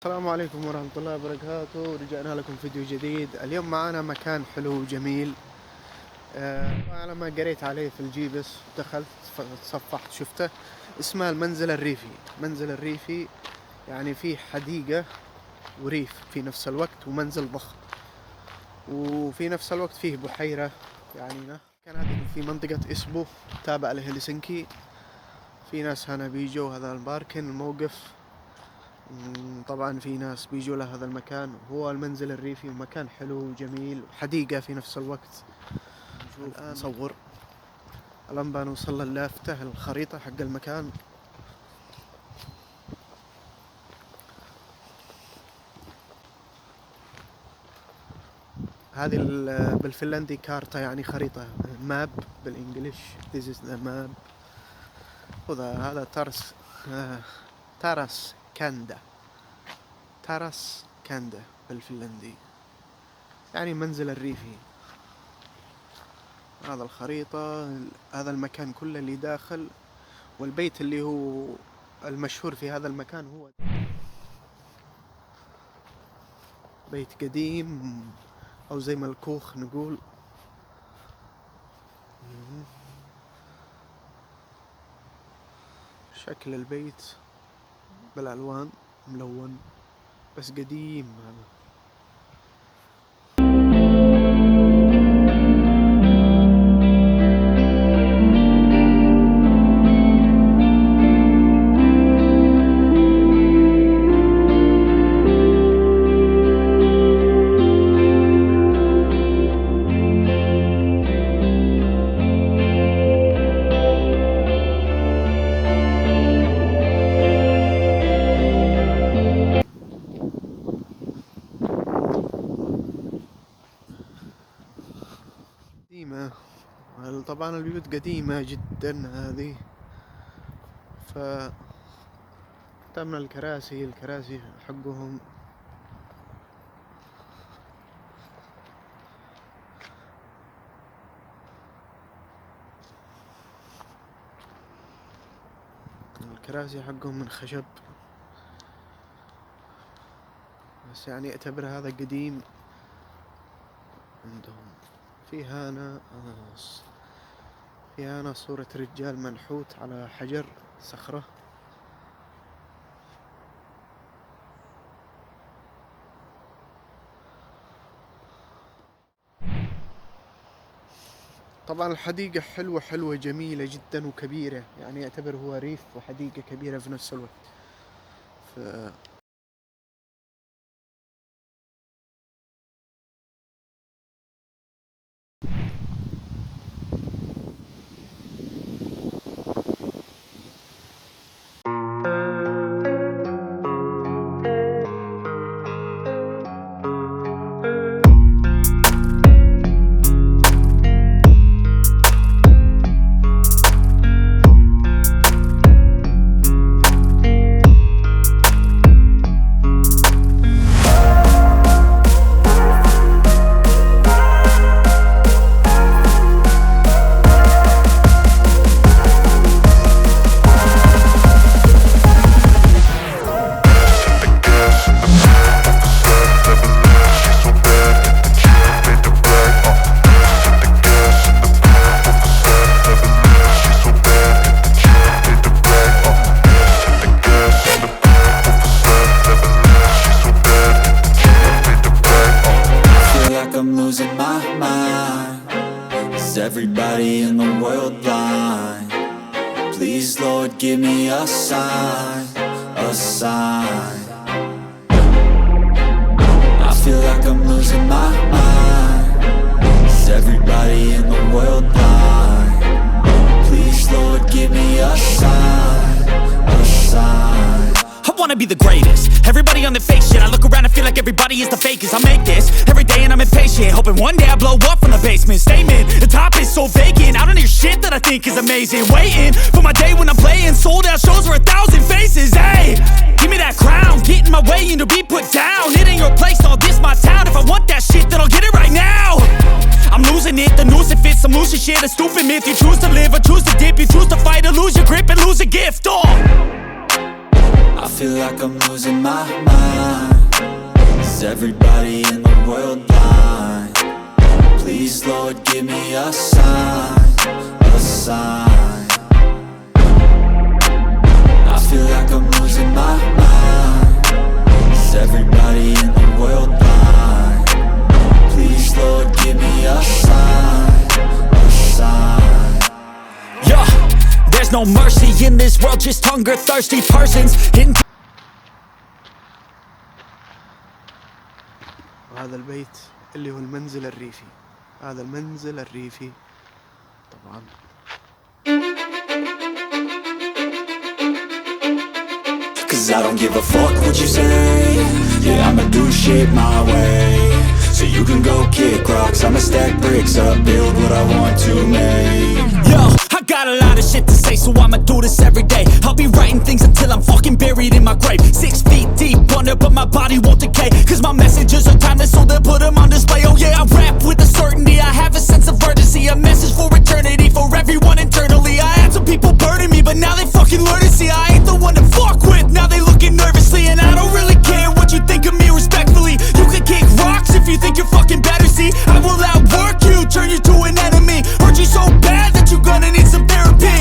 السلام عليكم ورحمة الله وبركاته. رجعنا لكم فيديو جديد. اليوم معنا مكان حلو وجميل. أنا ما قريت عليه في الجيبس، دخلت تصفحت شفته. اسمه المنزل الريفي. منزل الريفي يعني فيه حديقة وريف في نفس الوقت، ومنزل ضخم، وفي نفس الوقت فيه بحيرة. يعني كان هذه في منطقة اسبو تابع لهلسنكي. في ناس هنا بيجوا هذا الباركن الموقف. طبعا في ناس بيجوا لهذا المكان. هو المنزل الريفي، مكان حلو وجميل وحديقة في نفس الوقت. نشوف نصور. الآن بنوصل للافتة الخريطة حق المكان. هذه بالفنلندي كارتا، يعني خريطة، ماب بالانجليش. This is the map. هذا تراسكندا بالفنلندي، يعني منزل الريفي. هذا الخريطة، هذا المكان كله اللي داخل، والبيت اللي هو المشهور في هذا المكان هو بيت قديم، أو زي ما الكوخ نقول. شكل البيت بالألوان ملون، بس قديم هذا. قديمة طبعا، البيوت قديمة جدا هذه. تمنا الكراسي حقهم. الكراسي حقهم من خشب، بس يعني اعتبر هذا قديم عندهم. في هنا صورة رجال منحوت على حجر صخرة. طبعا الحديقة حلوة جميلة جدا وكبيرة، يعني يعتبر هو ريف وحديقة كبيرة في نفس الوقت. Everybody in the world blind. Please Lord give me a sign, a sign. I feel like I'm losing my mind. Is everybody in the world blind? Please Lord give me a sign, a sign. I wanna be the greatest. Everybody on the fake shit. I look around and feel like everybody is the fakest. I make this every day and I'm impatient, hoping one day I blow up from the basement. Statement, the top is so vacant. I don't hear shit that I think is amazing. Waiting for my day when I'm playing sold out shows for 1,000 faces. Hey, give me that crown, get in my way and to be put down. It ain't your place, all this my town. If I want that shit, then I'll get it right now. I'm losing it, the noose it fits. I'm losing shit, a stupid myth. You choose to live or choose to dip. You choose to fight or lose your grip and lose a gift. Oh, I feel like I'm losing my mind. Is everybody in the world blind? Please Lord give me a sign, a sign. I feel like I'm losing my mind. Is everybody in the world blind? Please Lord give me a sign, a sign. Yeah, there's no mercy in this world, just hunger thirsty persons in. وهذا البيت اللي هو المنزل الريفي. هذا المنزل الريفي طبعا. Cause I don't give a fuck what you say. Yeah, I'ma do shit my way. So you can go kick rocks, I'ma stack bricks up, build what I want to make. Yo, I got a lot of shit to say, so I'ma do this every day. I'll be writing things until I'm fucking buried in my grave. 6 feet deep under, but my body won't decay. Cause my messages are timeless, so they'll put them on display. Oh yeah, I rap with a certainty, I have a sense of urgency. A message for eternity, for everyone internally. I had some people burning me, but now they fucking learn to see I ain't the one to fuck with, now they looking nervously. And I don't really care what you think of me respectfully. You can kick rocks if you think you're fucking better, see. I will outwork you, turn you to an enemy. Hurt you so bad that you're gonna need some therapy.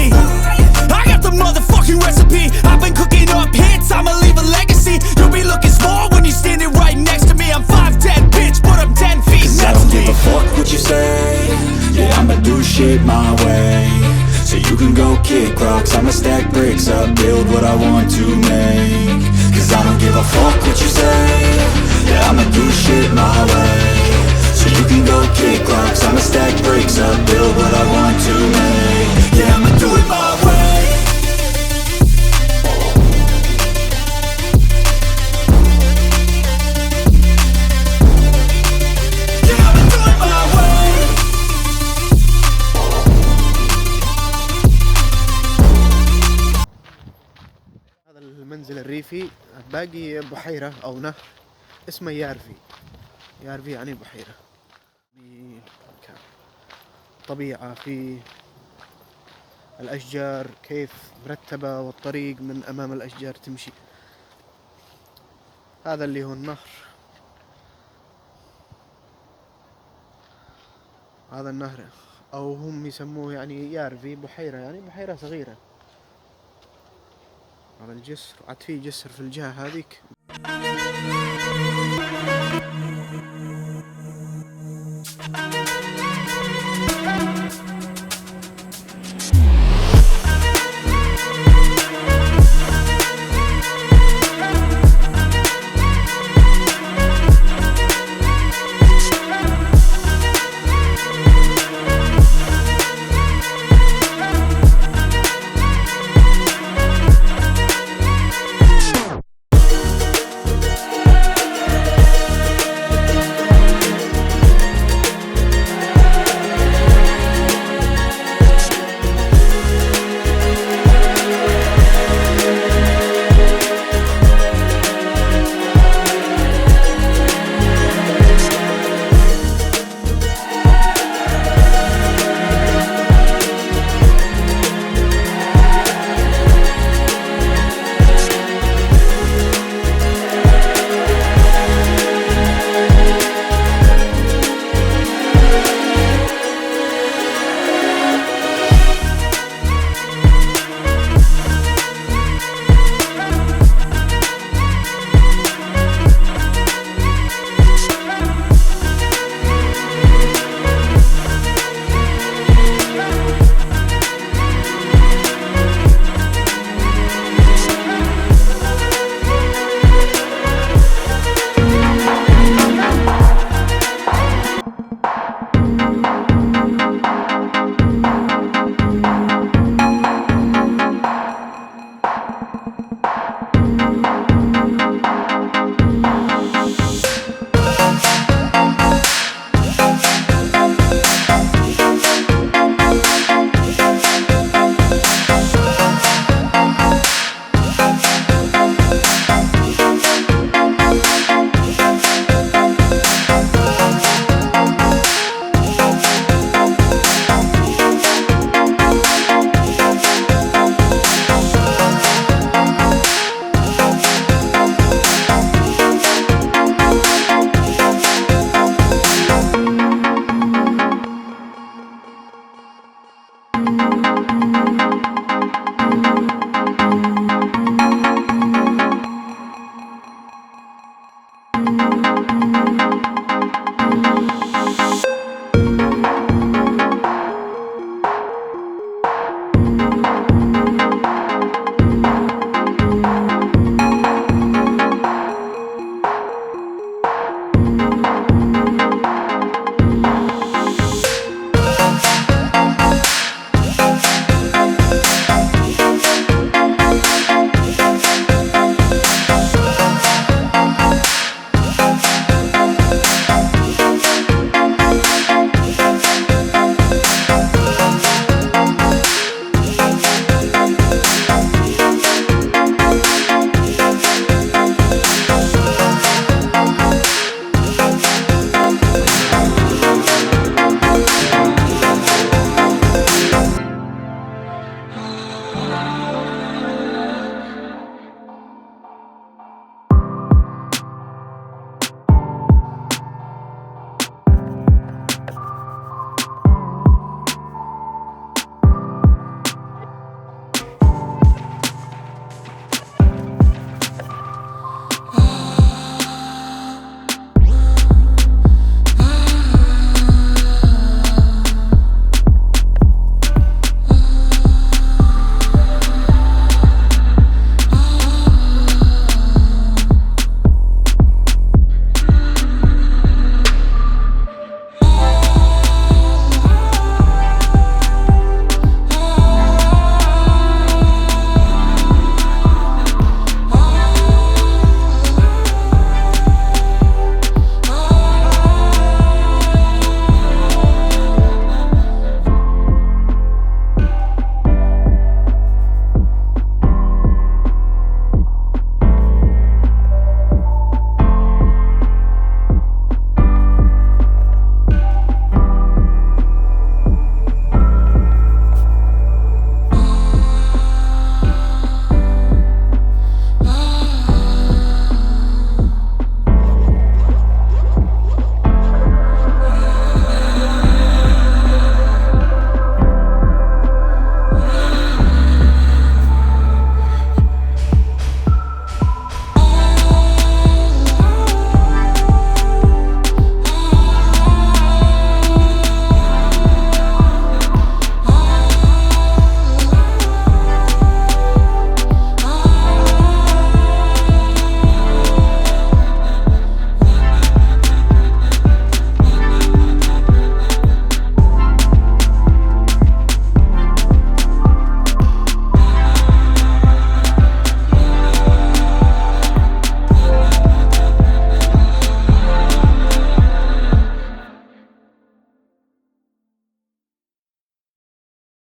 I got the motherfucking recipe. I've been cooking up hits, I'ma leave a legacy. You'll be looking small when you're standing right next to me. I'm 5'10", bitch, but I'm 10 feet Cause next I don't to give me. a fuck what you say. Yeah, I'ma do shit my way. So you can go kick rocks, I'ma stack bricks up, build what I want to make. Cause I don't give a fuck what you say. Yeah, I'ma do shit my way. So you can go kick rocks, I'ma stack bricks up, build what I want to make. Yeah, I'ma do it my way. Yeah, I'ma do it my way. هذا المنزل الريفي باقي بحيرة أو نهر اسمه يارفي. يارفي يعني بحيرة. في طبيعة، في الأشجار كيف مرتبة، والطريق من أمام الأشجار تمشي. هذا اللي هو النهر. هذا النهر أو هم يسموه يعني يارفي، بحيرة يعني بحيرة صغيرة. هذا الجسر، عاد فيه جسر في الجهة هذيك.